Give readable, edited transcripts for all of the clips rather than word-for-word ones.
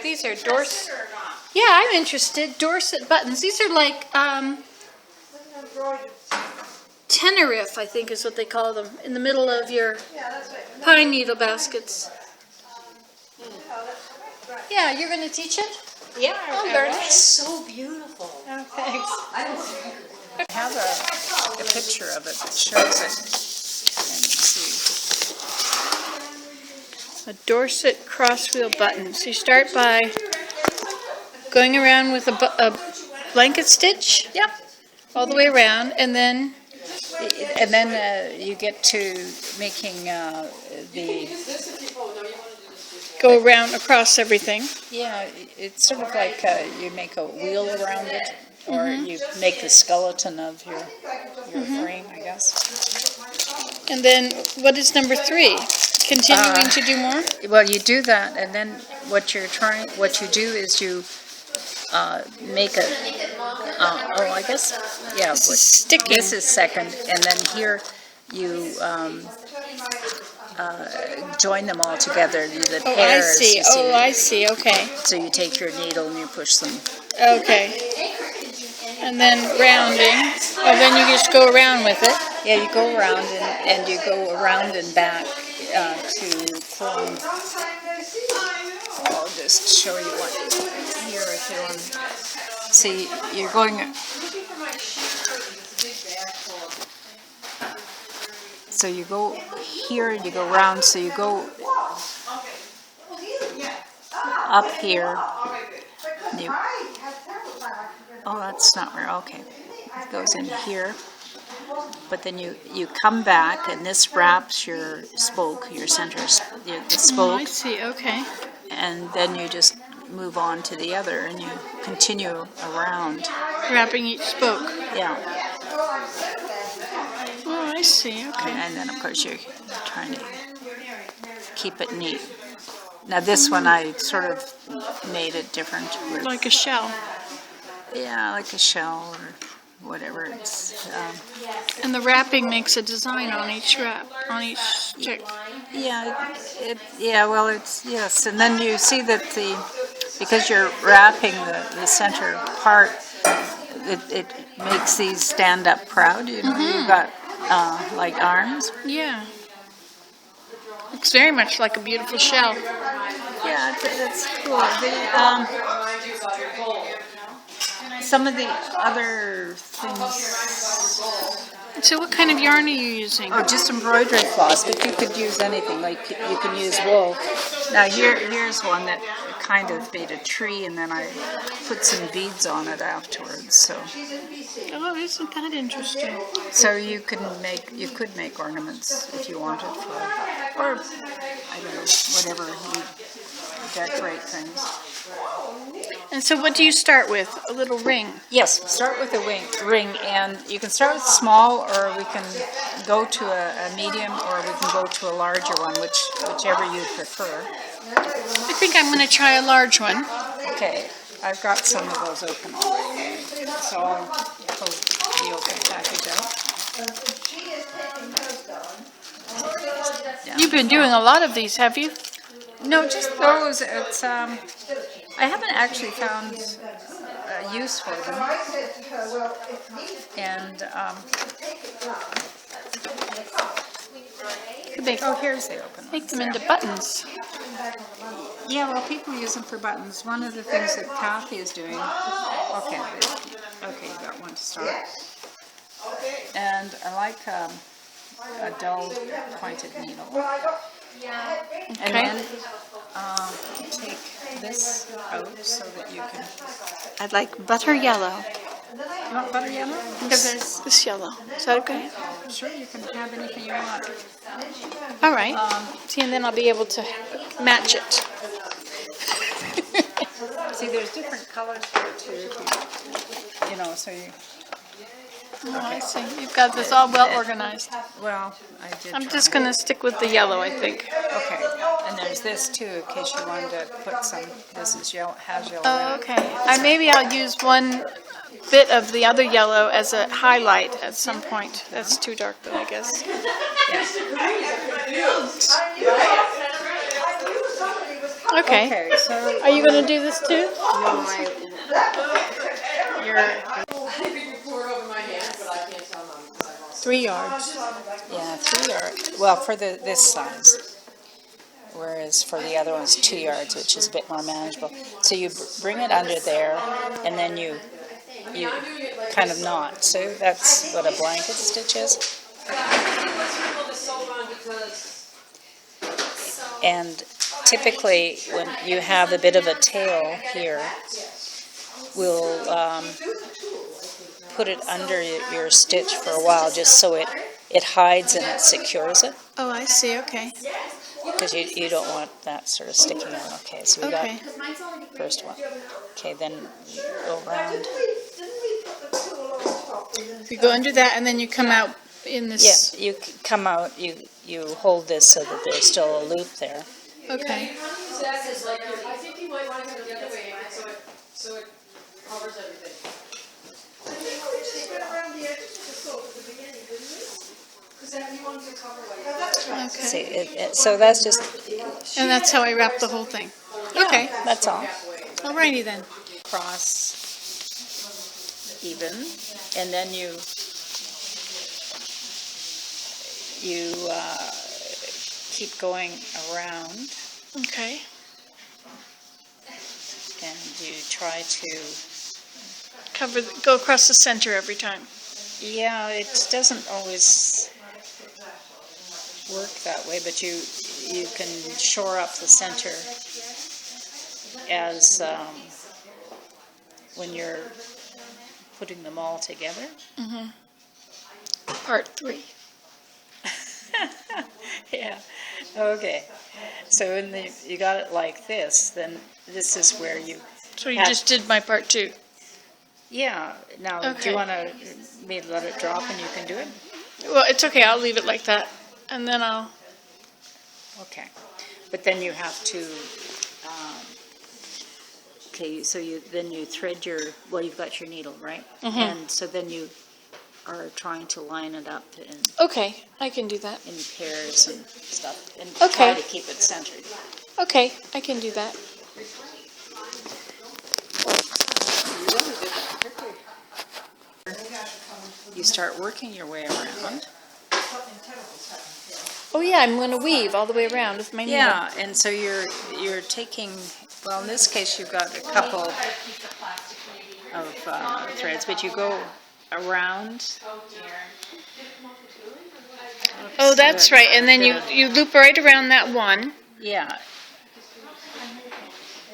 These are Dorset. Yeah, I'm interested. Dorset buttons. These are like Tenerife, I think is what they call them, in the middle of your pine needle baskets. Yeah, you're going to teach it? Yeah, I'll learn it. It's so beautiful. Oh, thanks. I have a picture of it that shows it. A Dorset crosswheel buttons. You start by going around with a blanket stitch. Yep. All the way around, and then you get to making the go around across everything. yeah. It's sort of like you make a wheel around it, or you make the skeleton of your frame, I guess. And then what is number 3? Continuing to do more? Well, you do that, and then what you do is you make a. I guess yeah. This is sticking. This is second, and then here you join them all together. The Oh, I pairs. see. You see. Oh, I see. Okay. So you take your needle and you push them. Okay. And then rounding. Oh, then you just go around with it. Yeah, you go around and you go around and back to form. I'll just show you one here if you want. See, you're going. So you go here and you go round. So you go up here. Oh, that's not where. Okay, it goes in here. But then you come back, and this wraps your spoke, your center, the Oh, spoke. I see. Okay. And then you just move on to the other, and you continue around. Wrapping each spoke. Yeah. Oh, I see. Okay. And then, of course, you're trying to keep it neat. Now, this one I sort of made it different. With, Like a shell. yeah, like a shell or whatever. It's And the wrapping makes a design on each stick. well, it's yes. And then you see that because you're wrapping the center part, it makes these stand up proud. You know, you've got like arms. Yeah. Looks very much like a beautiful shell. Yeah, that's cool. Some of the other things. So what kind of yarn are you using? Oh, just embroidery floss, but you could use anything. Like you can use wool. Now here's one that kind of made a tree, and then I put some beads on it afterwards. So Oh, isn't that interesting? you could make ornaments if you wanted or I don't know, whatever you decorate things. And so what do you start with? A little ring. Yes, start with a ring, and you can start with small, or we can go to a medium, or we can go to a larger one, whichever you prefer. I think I'm going to try a large one. Okay, I've got some of those open already, so I'll pull the open package out. Yeah. You've been doing a lot of these, have you? No, just those. It's I haven't actually found use for them, and here's the open Make ones them there. into buttons. Yeah, well, people use them for buttons. One of the things that Kathy is doing. Okay, you got one to start. And I like a dull pointed needle. And then take this out so that you can. I'd like butter yellow. You want butter yellow? This yellow. Is that okay? Sure, you can have anything you want. All right. See, and then I'll be able to match it. See, there's different colors here too. You know, so you. Oh, I see. You've got this all well organized. Well, I did. I'm just going to stick with the yellow, I think. Okay, and there's this too, in case you wanted to put some. This is yellow, has yellow. Oh, in it. okay. Maybe I'll use one bit of the other yellow as a highlight at some point. That's too dark, though, I guess. Okay. Okay, so Are you going to do this too? you're 3 yards. yeah 3 yards. Well, for this size, whereas for the other one's 2 yards, which is a bit more manageable. So you bring it under there, and then you kind of knot. So that's what a blanket stitch is. And typically, when you have a bit of a tail here, we'll put it under your stitch for a while, just so it hides and it secures it, Oh, I see. Okay. because you don't want that sort of sticking out. Okay, so we got Okay. first one. Okay, then go around. You go under that, and then you come out in this. Yeah, you come out, you hold this so that there's still a loop there. Okay. I think you might want to go the other way, so it covers everything. Okay. See, so that's just, And that's how I wrap the whole thing. Okay. that's all. Alrighty then. Cross even, and then you keep going around, Okay. and you try to, Go across the center every time. yeah, it doesn't always work that way, but you can shore up the center as when you're putting them all together. Part 3. Yeah, okay. So you got it like this, then this is where you, So you just did my part 2. yeah, now do Okay. you want to maybe let it drop and you can do it? Well, it's okay. I'll leave it like that, and then I'll. Okay, but then you have to, okay, so then you thread well, you've got your needle, right? And so then you are trying to line it up Okay, I can do that. in pairs and stuff, and Okay. try to keep it centered. Okay, I can do that. You start working your way around. Oh yeah, I'm going to weave all the way around with my needle. Yeah, and so you're taking, well, in this case you've got a couple of threads, but you go around. Oh, that's right. And then you loop right around that one. Yeah.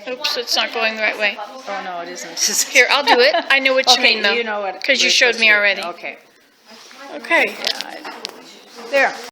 Oops, it's not going the right way. Oh no, it isn't. Here, I'll do it. I know what you Okay, mean though. you know what? Because you we're showed supposed me to do. already. Okay. Okay. There.